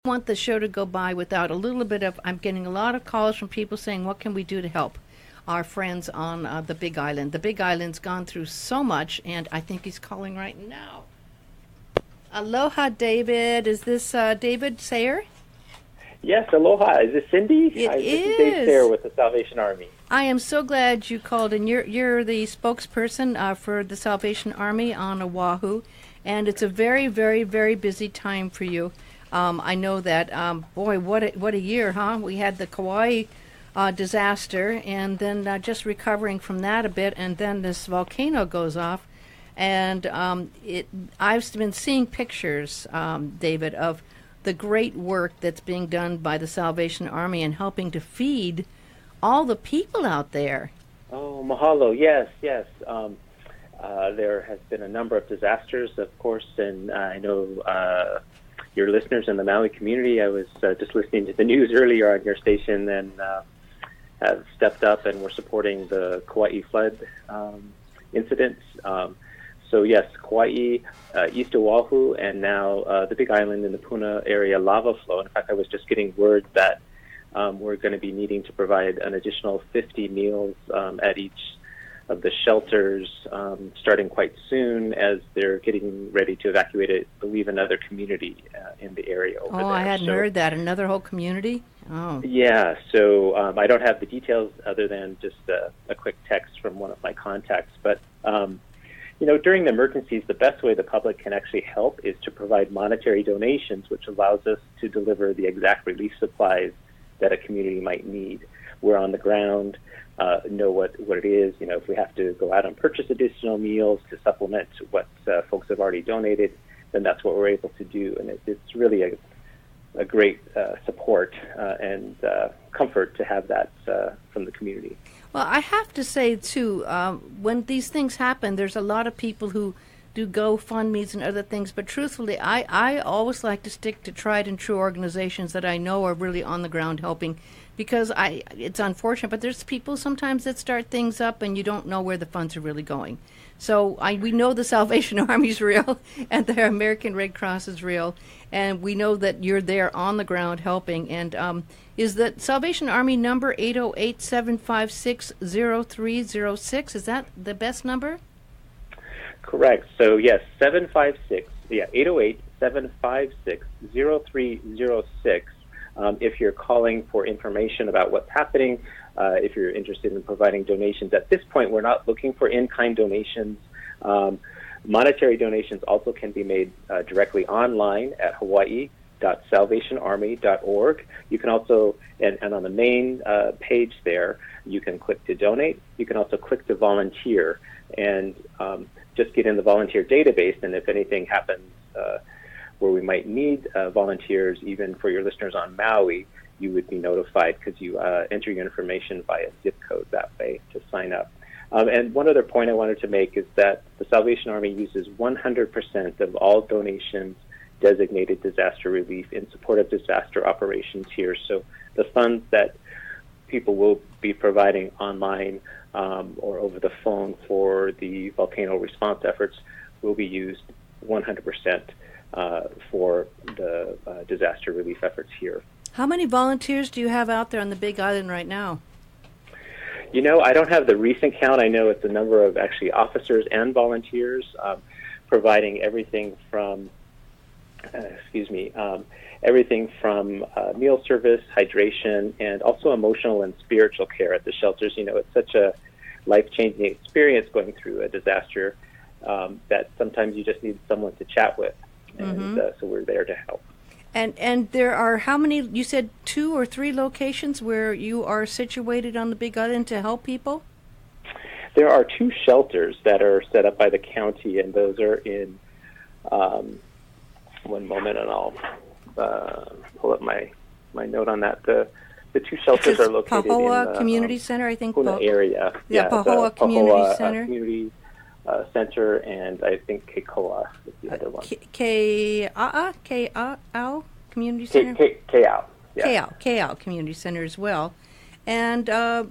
Want the show to go by without a little bit of. I'm getting a lot of calls from people saying, what can we do to help our friends on the Big Island? The Big Island's gone through so much, and I think he's calling right now. Aloha, David. Is this David Sayer? Yes, aloha. Is this Cindy? It This is. is Dave Sayer with the Salvation Army. I am so glad you called, and you're the spokesperson for the Salvation Army on Oahu, and it's a very, very, very busy time for you. I know that, boy, what a year, huh? We had the Kauai disaster, and then just recovering from that a bit, and then this volcano goes off. And I've been seeing pictures, David, of the great work that's being done by the Salvation Army and helping to feed all the people out there. Oh, mahalo. Yes, yes. There has been a number of disasters, of course, and I know your listeners in the Maui community. I was just listening to the news earlier on your station and have stepped up and we're supporting the Kauai flood incidents. So yes, Kauai, East Oahu, and now the Big Island in the Puna area lava flow. In fact, I was just getting word that we're going to be needing to provide an additional 50 meals at each of the shelters starting quite soon as they're getting ready to evacuate, I believe, another community in the area over there. Oh, I hadn't heard that. Another whole community? Oh. Yeah, so I don't have the details other than just a quick text from one of my contacts. But, you know, during the emergencies, the best way the public can actually help is to provide monetary donations, which allows us to deliver the exact relief supplies that a community might need. We're on the ground, know what it is. You know, if we have to go out and purchase additional meals to supplement what folks have already donated, then that's what we're able to do. And it's really a great support and comfort to have that from the community. Well, I have to say, too, when these things happen, there's a lot of people who do GoFundMes and other things, but truthfully, I always like to stick to tried and true organizations that I know are really on the ground helping, because it's unfortunate, but there's people sometimes that start things up and you don't know where the funds are really going. So we know the Salvation Army's real and the American Red Cross is real, and we know that you're there on the ground helping. And is the Salvation Army number 808-756-0306? Is that the best number? Correct. So, yes, 808-756-0306. If you're calling for information about what's happening, if you're interested in providing donations. At this point, we're not looking for in-kind donations. Monetary donations also can be made directly online at hawaii.salvationarmy.org. You can also, and on the main page there, you can click to donate. You can also click to volunteer and just get in the volunteer database, and if anything happens where we might need volunteers, even for your listeners on Maui, you would be notified because you enter your information via zip code that way to sign up. And one other point I wanted to make is that the Salvation Army uses 100% of all donations designated disaster relief in support of disaster operations here. So the funds that people will be providing online or over the phone for the volcano response efforts will be used 100% for the disaster relief efforts here. How many volunteers do you have out there on the Big Island right now? You know, I don't have the recent count. I know it's a number of actually officers and volunteers providing everything from, everything from meal service, hydration, and also emotional and spiritual care at the shelters. You know, it's such a life-changing experience going through a disaster that sometimes you just need someone to chat with. And so we're there to help. And there are how many, you said 2 or 3 locations where you are situated on the Big Island to help people? There are 2 shelters that are set up by the county, and those are in, one moment and I'll pull up my note on that. The 2 shelters are located Pahoa in the Community Center, I think. Puna area. Yeah, Pahoa Community Center. Community Center, and I think Keikoa is the other one. K-A-O Community Center? K-A-O, yeah. K-A-O Community Center as well. And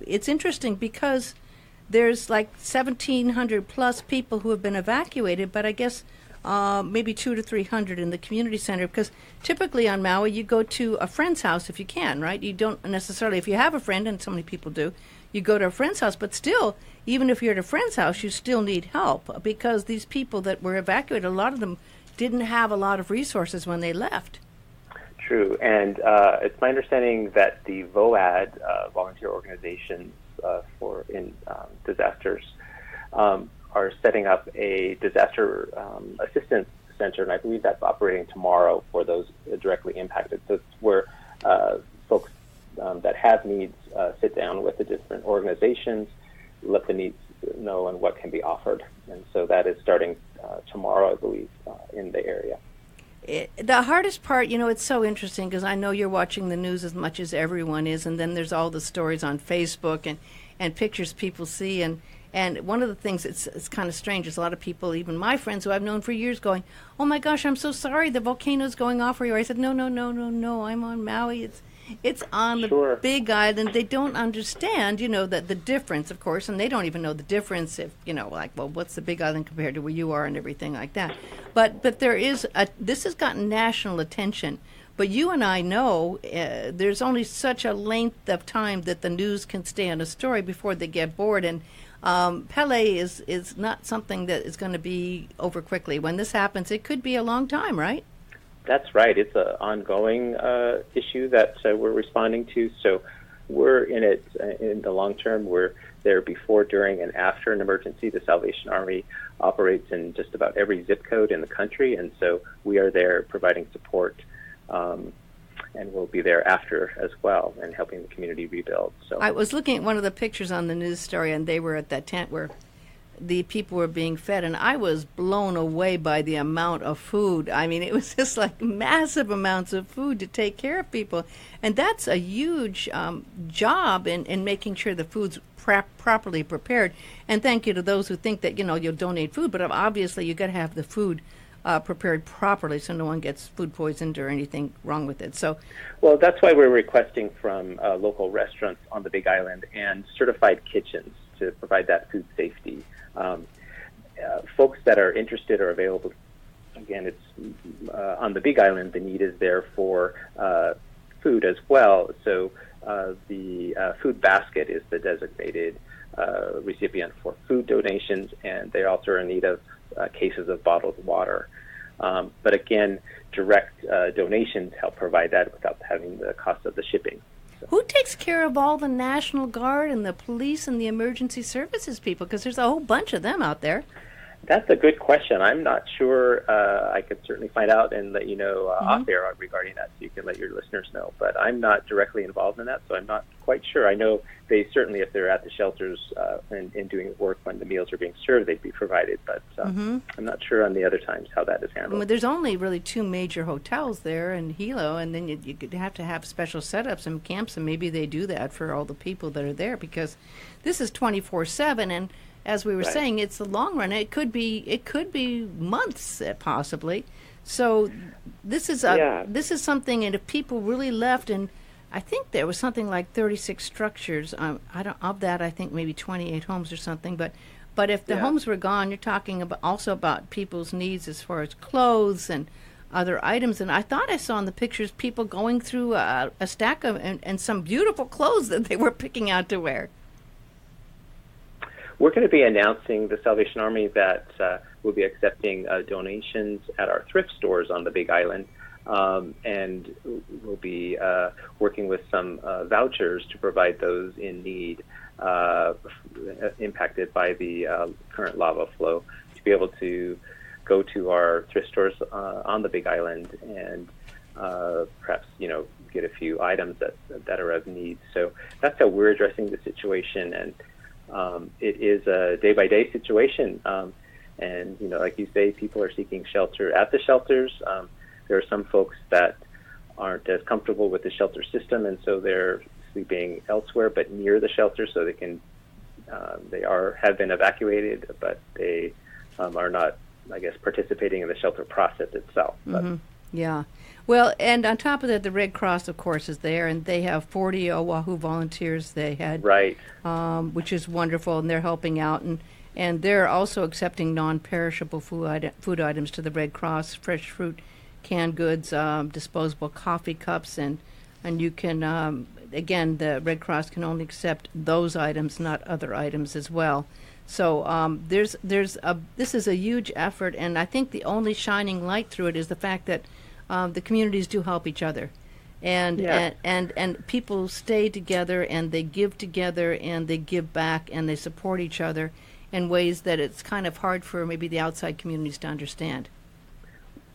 it's interesting because there's like 1,700 plus people who have been evacuated, but I guess maybe 200 to 300 in the community center, because typically on Maui you go to a friend's house if you can, right? You don't necessarily, if you have a friend, and so many people do, you go to a friend's house, but still, even if you're at a friend's house, you still need help, because these people that were evacuated, a lot of them didn't have a lot of resources when they left. True, and it's my understanding that the VOAD, volunteer organizations for disasters, are setting up a disaster assistance center, and I believe that's operating tomorrow for those directly impacted. So it's where folks that have needs sit down with the different organizations, let the needs know and what can be offered. And so that is starting tomorrow, I believe, in the area. The hardest part, it's so interesting, because I know you're watching the news as much as everyone is, and then there's all the stories on Facebook and pictures people see, and one of the things it's kind of strange is a lot of people, even my friends who I've known for years, going, "Oh my gosh, I'm so sorry, the volcano's going off where you are." I said, "No, I'm on Maui. It's on the Big Island." They don't understand, that the difference, of course, and they don't even know the difference if, well, what's the Big Island compared to where you are and everything like that. But this has gotten national attention. But you and I know there's only such a length of time that the news can stay on a story before they get bored. And Pele is not something that is going to be over quickly. When this happens, it could be a long time, right? That's right. It's an ongoing issue that we're responding to. So we're in it in the long term. We're there before, during, and after an emergency. The Salvation Army operates in just about every zip code in the country, and so we are there providing support, and we'll be there after as well and helping the community rebuild. So I was looking at one of the pictures on the news story, and they were at that tent where the people were being fed, and I was blown away by the amount of food. I mean, it was just like massive amounts of food to take care of people, and that's a huge job in making sure the food's properly prepared. And thank you to those who think that you'll donate food, but obviously you got to have the food prepared properly so no one gets food poisoned or anything wrong with it. So, well, that's why we're requesting from local restaurants on the Big Island and certified kitchens to provide that food safety. Folks that are interested are available. Again, it's on the Big Island. The need is there for food as well. So the food basket is the designated recipient for food donations, and they also are in need of cases of bottled water. But again, direct donations help provide that without having the cost of the shipping. So. Who takes care of all the National Guard and the police and the emergency services people? Because there's a whole bunch of them out there. That's a good question. I'm not sure. I could certainly find out and let you know off air regarding that, so you can let your listeners know. But I'm not directly involved in that, so I'm not quite sure. I know they certainly, if they're at the shelters and doing work when the meals are being served, they'd be provided. But I'm not sure on the other times how that is handled. Well, there's only really 2 major hotels there in Hilo, and then you could have to have special setups and camps, and maybe they do that for all the people that are there, because this is 24/7, and as we were saying, it's the long run. It could be months, possibly. So this is something. And if people really left, and I think there was something like 36 structures. Of that, I think maybe 28 homes or something. But if the homes were gone, you're talking about people's needs as far as clothes and other items. And I thought I saw in the pictures people going through a stack of and some beautiful clothes that they were picking out to wear. We're going to be announcing, the Salvation Army, that we'll be accepting donations at our thrift stores on the Big Island, and we'll be working with some vouchers to provide those in need impacted by the current lava flow, to be able to go to our thrift stores on the Big Island and perhaps get a few items that are of need. So that's how we're addressing the situation, and it is a day-by-day situation, and like you say, people are seeking shelter at the shelters. There are some folks that aren't as comfortable with the shelter system, and so they're sleeping elsewhere, but near the shelter, so they can have been evacuated, but they are not, I guess, participating in the shelter process itself. Yeah. Well, and on top of that, the Red Cross, of course, is there, and they have 40 Oahu volunteers they had, which is wonderful, and they're helping out. And and they're also accepting non-perishable food items to the Red Cross, fresh fruit, canned goods, disposable coffee cups, and you can, again, the Red Cross can only accept those items, not other items as well. So this is a huge effort, and I think the only shining light through it is the fact that the communities do help each other, and people stay together, and they give together, and they give back, and they support each other in ways that it's kind of hard for maybe the outside communities to understand.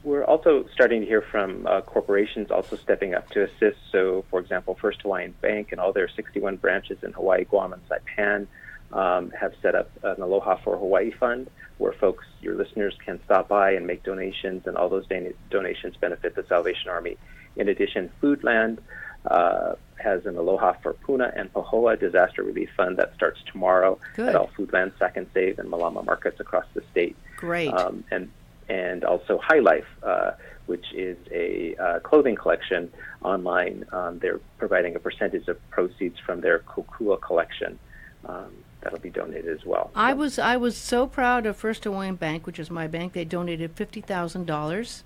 We're also starting to hear from corporations also stepping up to assist. So, for example, First Hawaiian Bank and all their 61 branches in Hawaii, Guam, and Saipan have set up an Aloha for Hawaii fund where folks, your listeners, can stop by and make donations, and all those donations benefit the Salvation Army. In addition, Foodland has an Aloha for Puna and Pahoa disaster relief fund that starts tomorrow at all Foodland, Sack and Save, and Malama markets across the state. Great. And also High Life, which is a clothing collection online. They're providing a percentage of proceeds from their Kokua collection. That'll be donated as well. I was so proud of First Hawaiian Bank, which is my bank. They donated $50,000,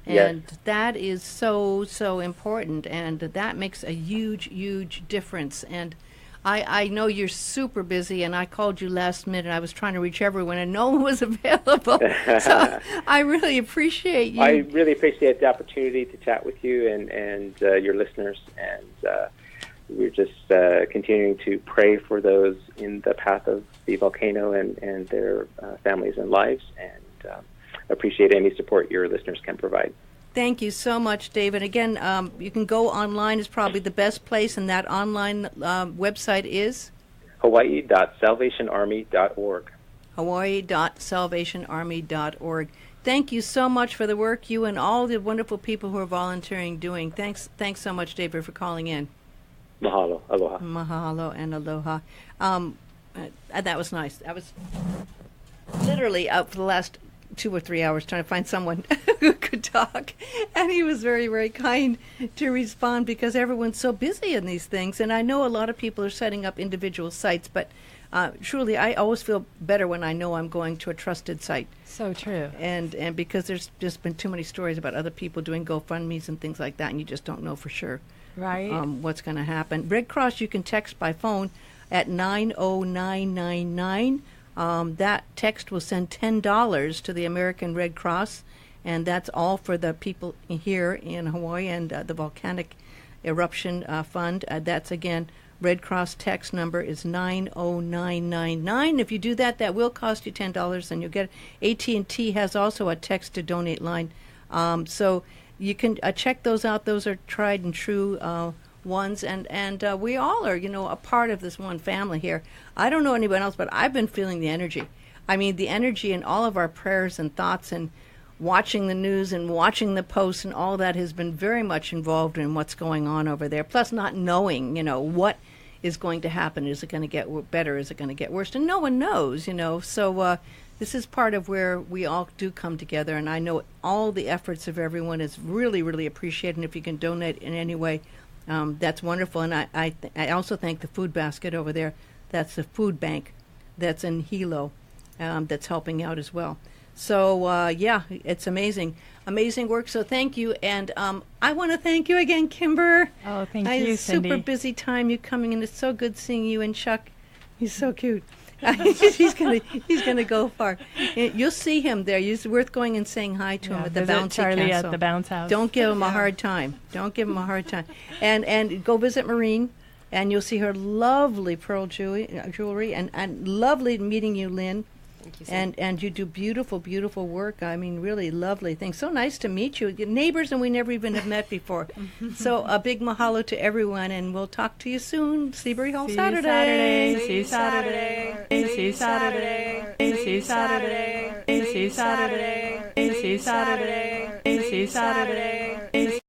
and that is so important, and that makes a huge difference. And I know you're super busy, and I called you last minute. I was trying to reach everyone, and no one was available. So I really appreciate you. I really appreciate the opportunity to chat with you and your listeners, and we're just continuing to pray for those in the path of the volcano and their families and lives, and appreciate any support your listeners can provide. Thank you so much, David. Again, you can go online. Is probably the best place, and that online website is? Hawaii.salvationarmy.org. Hawaii.salvationarmy.org. Thank you so much for the work you and all the wonderful people who are volunteering doing. Thanks so much, David, for calling in. Mahalo. Aloha. Mahalo and aloha. That was nice. I was literally out for the last 2 or 3 hours trying to find someone who could talk, and he was very kind to respond because everyone's so busy in these things. And I know a lot of people are setting up individual sites, but truly I always feel better when I know I'm going to a trusted site. So true. And because there's just been too many stories about other people doing GoFundMes and things like that, and you just don't know for sure what's going to happen. Red Cross, you can text by phone at 90999. That text will send $10 to the American Red Cross, and that's all for the people here in Hawaii and the Volcanic Eruption Fund. That's, again, Red Cross text number is 90999. If you do that, that will cost you $10, and you'll get it. AT&T has also a text-to-donate line. So you can check those out. Those are tried and true ones, and we all are, a part of this one family here. I don't know anyone else, but I've been feeling the energy. I mean, the energy in all of our prayers and thoughts, and watching the news and watching the posts, and all that has been very much involved in what's going on over there. Plus, not knowing, what is going to happen. Is it going to get better? Is it going to get worse? And no one knows, So this is part of where we all do come together, and I know all the efforts of everyone is really appreciated. And if you can donate in any way, that's wonderful. And I also thank the food basket over there. That's the food bank that's in Hilo that's helping out as well. So, it's amazing work. So thank you. And I want to thank you again, Kimber. Oh, thank you, Cindy. Super busy time you coming in. It's so good seeing you and Chuck. He's so cute. he's gonna go far. You'll see him there. It's worth going and saying hi to him at the bouncy Charlie castle. at the bounce house. Don't give him a hard time. And go visit Maureen, and you'll see her lovely pearl jewelry, and lovely meeting you, Lynn. Thank you, Cindy. And you do beautiful work. I mean, really lovely things. So nice to meet you. You're neighbors, and we never even have met before. So a big mahalo to everyone, and we'll talk to you soon. Seabury Hall Saturday. See you Saturday. See you Saturday. See you Saturday. See you Saturday. See you Saturday. See you Saturday. See you Saturday.